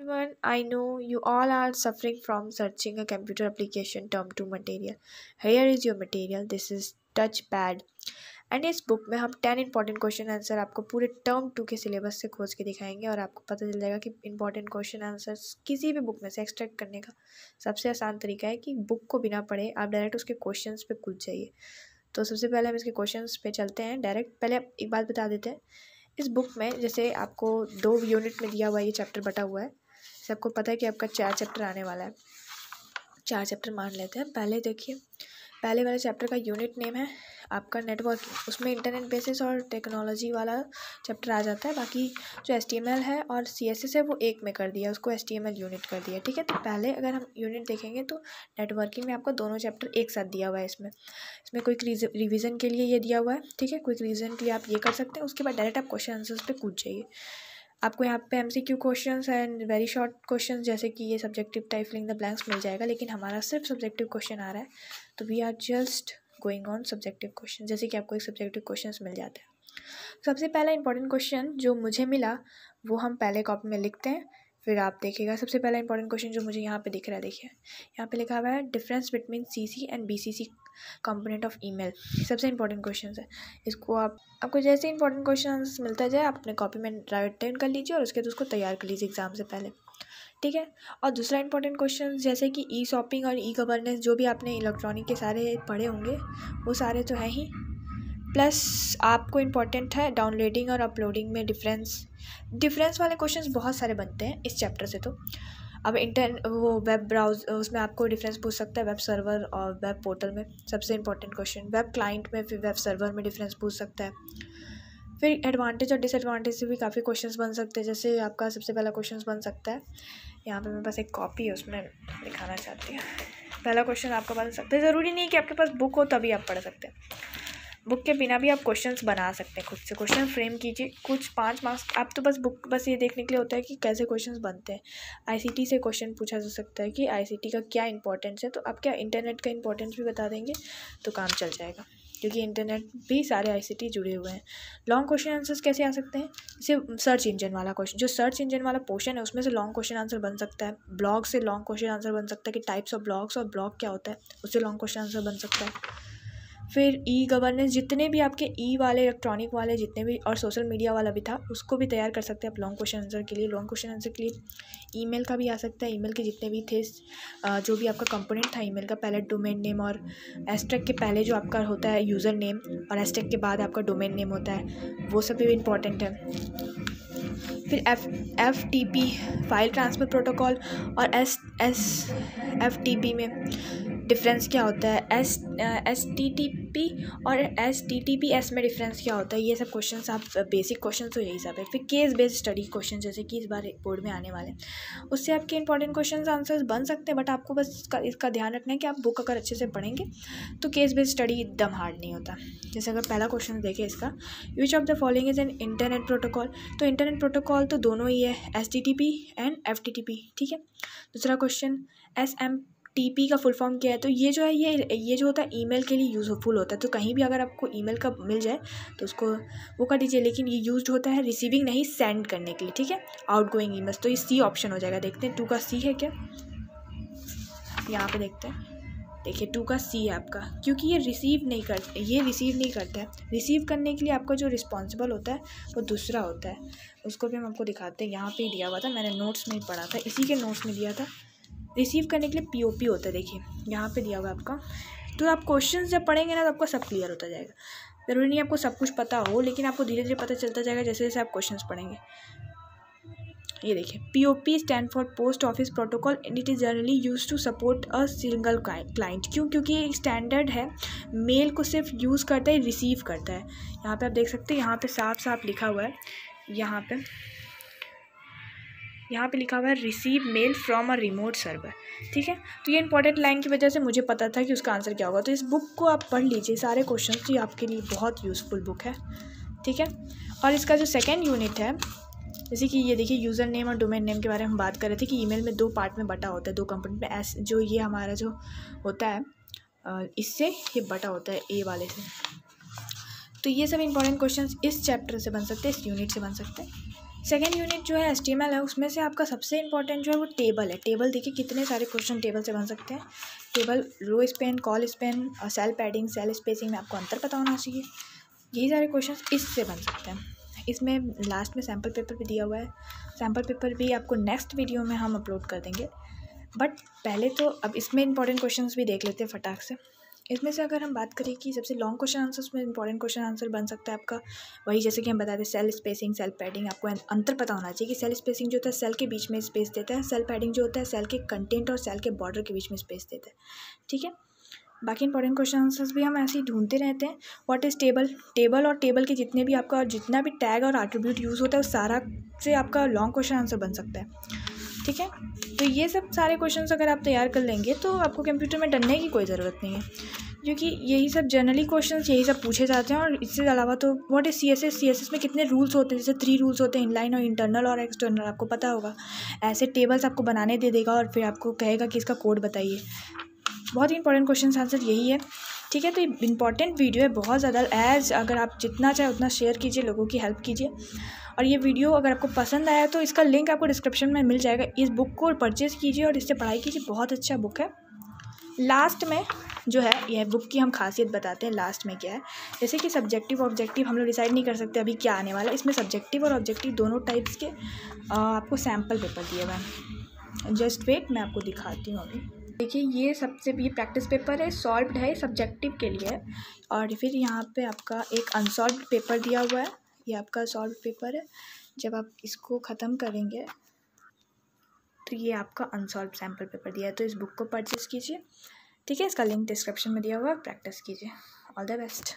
Everyone, I know you all are suffering from searching a computer application term to material. Here is your material. This is touchpad. And इस book में हम 10 important question answer आपको पूरे term 2 के syllabus से खोज के दिखाएंगे और आपको पता चल जाएगा कि इंपॉर्टेंट क्वेश्चन आंसर्स किसी भी बुक में से एक्सट्रैक्ट करने का सबसे आसान तरीका है कि बुक को बिना पढ़े आप डायरेक्ट उसके क्वेश्चंस पे कूद जाइए। तो सबसे पहले हम इसके क्वेश्चंस पे चलते हैं डायरेक्ट। पहले आप एक बात बता देते हैं, इस बुक में जैसे आपको 2 यूनिट में दिया हुआ है, ये चैप्टर बटा हुआ है। जैसे आपको पता है कि आपका 4 चैप्टर आने वाला है, 4 चैप्टर मान लेते हैं। पहले देखिए, पहले वाले चैप्टर का यूनिट नेम है आपका नेटवर्किंग, उसमें इंटरनेट बेसिस और टेक्नोलॉजी वाला चैप्टर आ जाता है। बाकी जो HTML है और CSS है वो एक में कर दिया, उसको HTML यूनिट कर दिया, ठीक है। तो पहले अगर हम यूनिट देखेंगे तो नेटवर्किंग में आपको दोनों चैप्टर एक साथ दिया हुआ है। इसमें कोई रिवीजन के लिए ये दिया हुआ है, ठीक है। कोई रिवीजन के लिए आप ये कर सकते हैं, उसके बाद डायरेक्ट आप क्वेश्चन आंसर्स पे कूद जाइए। आपको यहाँ पे MCQ questions and very short questions जैसे कि ये subjective type filling the blanks मिल जाएगा, लेकिन हमारा सिर्फ सब्जेक्टिव क्वेश्चन आ रहा है तो we are just going on subjective question. जैसे कि आपको एक सब्जेक्टिव क्वेश्चंस मिल जाते हैं। सबसे पहला इंपॉर्टेंट क्वेश्चन जो मुझे मिला वो हम पहले कॉपी में लिखते हैं, फिर आप देखिएगा। सबसे पहला इंपॉर्टेंट क्वेश्चन जो मुझे यहाँ पे दिख रहा है, देखिए यहाँ पे लिखा हुआ है difference between CC and BCC component of email. सबसे इंपॉर्टेंट क्वेश्चन है। इसको आपको जैसे इंपॉर्टेंट क्वेश्चन मिलता जाए आप अपने कॉपी में राइट डाउन कर लीजिए और उसके बाद उसको तैयार कर लीजिए एग्जाम से पहले, ठीक है। और दूसरा इंपॉर्टेंट क्वेश्चन जैसे कि ई-शॉपिंग और ई-गवर्नेंस, जो भी आपने इलेक्ट्रॉनिक के सारे पढ़े होंगे वो सारे तो हैं ही, प्लस आपको इम्पॉर्टेंट है डाउनलोडिंग और अपलोडिंग में डिफरेंस वाले क्वेश्चंस बहुत सारे बनते हैं इस चैप्टर से। तो अब वो वेब ब्राउज उसमें आपको डिफरेंस पूछ सकता है वेब सर्वर और वेब पोर्टल में। सबसे इंपॉर्टेंट क्वेश्चन वेब क्लाइंट में, फिर वेब सर्वर में डिफरेंस पूछ सकता है। फिर एडवांटेज और डिसएडवांटेज से भी काफ़ी क्वेश्चंस बन सकते हैं। जैसे आपका सबसे पहला क्वेश्चन बन सकता है, यहाँ पे मेरे पास एक कॉपी है उसमें दिखाना चाहती हूँ। पहला क्वेश्चन आपका बन सकता है, ज़रूरी नहीं कि आपके पास बुक हो तभी आप पढ़ सकते हैं, बुक के बिना भी आप क्वेश्चंस बना सकते हैं, खुद से क्वेश्चन फ्रेम कीजिए। कुछ 5 मार्क्स आप तो बस ये देखने के लिए होता है कि कैसे क्वेश्चंस बनते हैं। ICT से क्वेश्चन पूछा जा सकता है कि ICT का क्या इंपॉर्टेंस है, तो आप क्या इंटरनेट का इंपॉर्टेंस भी बता देंगे तो काम चल जाएगा, क्योंकि इंटरनेट भी सारे ICT जुड़े हुए हैं। लॉन्ग क्वेश्चन आंसर्स कैसे आ सकते हैं, जैसे सर्च इंजन वाला क्वेश्चन, जो सर्च इंजन वाला पोर्शन है उसमें से लॉन्ग क्वेश्चन आंसर बन सकता है। ब्लॉग से लॉन्ग क्वेश्चन आंसर बन सकता है कि टाइप्स ऑफ ब्लॉग्स और ब्लॉग क्या होता है, उससे लॉन्ग क्वेश्चन आंसर बन सकता है। फिर ई-गवर्नेंस, जितने भी आपके वाले इलेक्ट्रॉनिक वाले जितने भी और सोशल मीडिया वाला भी था उसको भी तैयार कर सकते हैं आप लॉन्ग क्वेश्चन आंसर के लिए। लॉन्ग क्वेश्चन आंसर के लिए ईमेल का भी आ सकता है, ईमेल के जितने भी थे जो भी आपका कंपोनेंट था ईमेल का, पहले डोमेन नेम और एस्ट्रैक्ट के पहले जो आपका होता है यूज़र नेम और एस्ट्रैक्ट के बाद आपका डोमेन नेम होता है, वो सब भी इम्पॉर्टेंट है। फिर FTP फाइल ट्रांसफ़र प्रोटोकॉल और SFTP में डिफरेंस क्या होता है, STTP और STTPS में डिफरेंस क्या होता है, ये सब क्वेश्चंस आप बेसिक क्वेश्चन तो यही सब है। फिर केस बेस्ड स्टडी क्वेश्चन जैसे कि इस बार बोर्ड में आने वाले, उससे आपके इंपॉर्टेंट क्वेश्चन आंसर्स बन सकते हैं, बट आपको बस इसका ध्यान रखना है कि आप बुक अगर अच्छे से पढ़ेंगे तो केस बेस्ड स्टडी एकदम हार्ड नहीं होता। जैसे अगर पहला क्वेश्चन देखें इसका, which of the following is an internet protocol, तो इंटरनेट प्रोटोकॉल तो दोनों ही है, STTP एंड FTTP, ठीक है। दूसरा क्वेश्चन SMTP का फुल फॉर्म क्या है, तो ये जो है ये जो होता है ईमेल के लिए यूज़फुल होता है। तो कहीं भी अगर आपको ईमेल का मिल जाए तो उसको वो कर दीजिए, लेकिन ये यूज्ड होता है रिसीविंग नहीं सेंड करने के लिए, ठीक है, आउटगोइंग ईमेल्स। तो ये C ऑप्शन हो जाएगा। देखते हैं 2 का C है क्या, यहाँ पे देखते हैं, देखिए 2 का C है आपका, क्योंकि ये रिसीव नहीं करता है। रिसीव करने के लिए आपका जो रिस्पॉन्सिबल होता है वो दूसरा होता है, उसको भी हम आपको दिखाते हैं। यहाँ पे ही दिया हुआ था, मैंने नोट्स में ही पढ़ा था, इसी के नोट्स में दिया था। रिसीव करने के लिए POP होता है, देखिए यहाँ पे दिया हुआ आपका। तो आप क्वेश्चन जब पढ़ेंगे ना तो आपको सब क्लियर होता जाएगा। ज़रूरी नहीं आपको सब कुछ पता हो, लेकिन आपको धीरे धीरे पता चलता जाएगा जैसे जैसे आप क्वेश्चन पढ़ेंगे। ये देखिए POP stand for post office protocol and it is generally use to support a single client. क्यों, क्योंकि ये एक स्टैंडर्ड है, मेल को सिर्फ यूज़ करता है, रिसीव करता है। यहाँ पे आप देख सकते हैं, यहाँ पे साफ साफ लिखा हुआ है, यहाँ पे लिखा हुआ है receive mail from a remote server, ठीक है। तो ये इंपॉर्टेंट लाइन की वजह से मुझे पता था कि उसका आंसर क्या होगा। तो इस बुक को आप पढ़ लीजिए, सारे क्वेश्चन, तो ये आपके लिए बहुत यूज़फुल बुक है, ठीक है। और इसका जो सेकेंड यूनिट है, जैसे कि ये देखिए यूज़र नेम और डोमेन नेम के बारे में हम बात कर रहे थे कि ईमेल में 2 पार्ट में बटा होता है, 2 कंपोनेंट में। जो ये हमारा जो होता है इससे ये बटा होता है A वाले से। तो ये सब इंपॉर्टेंट क्वेश्चंस इस चैप्टर से बन सकते हैं, इस यूनिट से बन सकते हैं। सेकेंड यूनिट जो है HTML है, उसमें से आपका सबसे इंपॉर्टेंट जो है वो टेबल है। टेबल देखिए कितने सारे क्वेश्चन टेबल से बन सकते हैं। Table, row span, col span, cell padding, cell spacing में आपको अंतर पता होना चाहिए। यही सारे क्वेश्चन इससे बन सकते हैं। इसमें लास्ट में सैम्पल पेपर भी दिया हुआ है। सैम्पल पेपर भी आपको नेक्स्ट वीडियो में हम अपलोड कर देंगे। बट पहले तो अब इसमें इंपॉर्टेंट क्वेश्चंस भी देख लेते हैं फटाक से। इसमें से अगर हम बात करें कि सबसे लॉन्ग क्वेश्चन आंसर, उसमें इंपॉर्टेंट क्वेश्चन आंसर बन सकता है आपका वही, जैसे कि हम बताते हैं सेल स्पेसिंग, सेल पैडिंग। आपको अंतर पता होना चाहिए कि सेल स्पेसिंग जो होता है सेल के बीच में स्पेस देता है, सेल पैडिंग जो होता है सेल के कंटेंट और सेल के बॉर्डर के बीच में स्पेस देता है। ठीक है, बाकी इंपॉर्टेंट क्वेश्चन आंसर्स भी हम ऐसे ही ढूंढते रहते हैं। व्हाट इज़ टेबल, टेबल और टेबल के जितने भी आपका जितना भी टैग और एट्रीब्यूट यूज़ होता है उस सारा से आपका लॉन्ग क्वेश्चन आंसर बन सकता है। ठीक है, तो ये सब सारे क्वेश्चंस अगर आप तैयार कर लेंगे तो आपको कंप्यूटर में डरने की कोई ज़रूरत नहीं है, क्योंकि यही सब जनरली क्वेश्चंस यही सब पूछे जाते हैं। और इससे अलावा तो व्हाट इज CSS में कितने रूल्स होते हैं, जैसे 3 रूल्स होते हैं, इनलाइन और इंटरनल और एक्सटर्नल, आपको पता होगा। ऐसे टेबल्स आपको बनाने दे देगा और फिर आपको कहेगा कि इसका कोड बताइए। बहुत ही इंपॉर्टेंट क्वेश्चन आंसर यही है। ठीक है, तो ये इंपॉर्टेंट वीडियो है बहुत ज़्यादा। अगर आप जितना चाहे उतना शेयर कीजिए, लोगों की हेल्प कीजिए। और ये वीडियो अगर आपको पसंद आया तो इसका लिंक आपको डिस्क्रिप्शन में मिल जाएगा। इस बुक को परचेज़ कीजिए और इससे पढ़ाई कीजिए, बहुत अच्छा बुक है। लास्ट में जो है यह बुक की हम खासियत बताते हैं। लास्ट में क्या है, जैसे कि सब्जेक्टिव ऑब्जेक्टिव हम लोग डिसाइड नहीं कर सकते अभी क्या आने वाला है। इसमें सब्जेक्टिव और ऑब्जेक्टिव दोनों टाइप्स के आपको सैम्पल पेपर दिए हुए हैं। जस्ट वेट, मैं आपको दिखाती हूँ अभी। देखिए ये प्रैक्टिस पेपर है, सॉल्व्ड है, सब्जेक्टिव के लिए है। और फिर यहाँ पे आपका एक अनसॉल्व्ड पेपर दिया हुआ है, ये आपका सॉल्व्ड पेपर है। जब आप इसको ख़त्म करेंगे तो ये आपका अनसॉल्व्ड सैम्पल पेपर दिया है। तो इस बुक को परचेज़ कीजिए। ठीक है, इसका लिंक डिस्क्रिप्शन में दिया हुआ है, प्रैक्टिस कीजिए। All the best.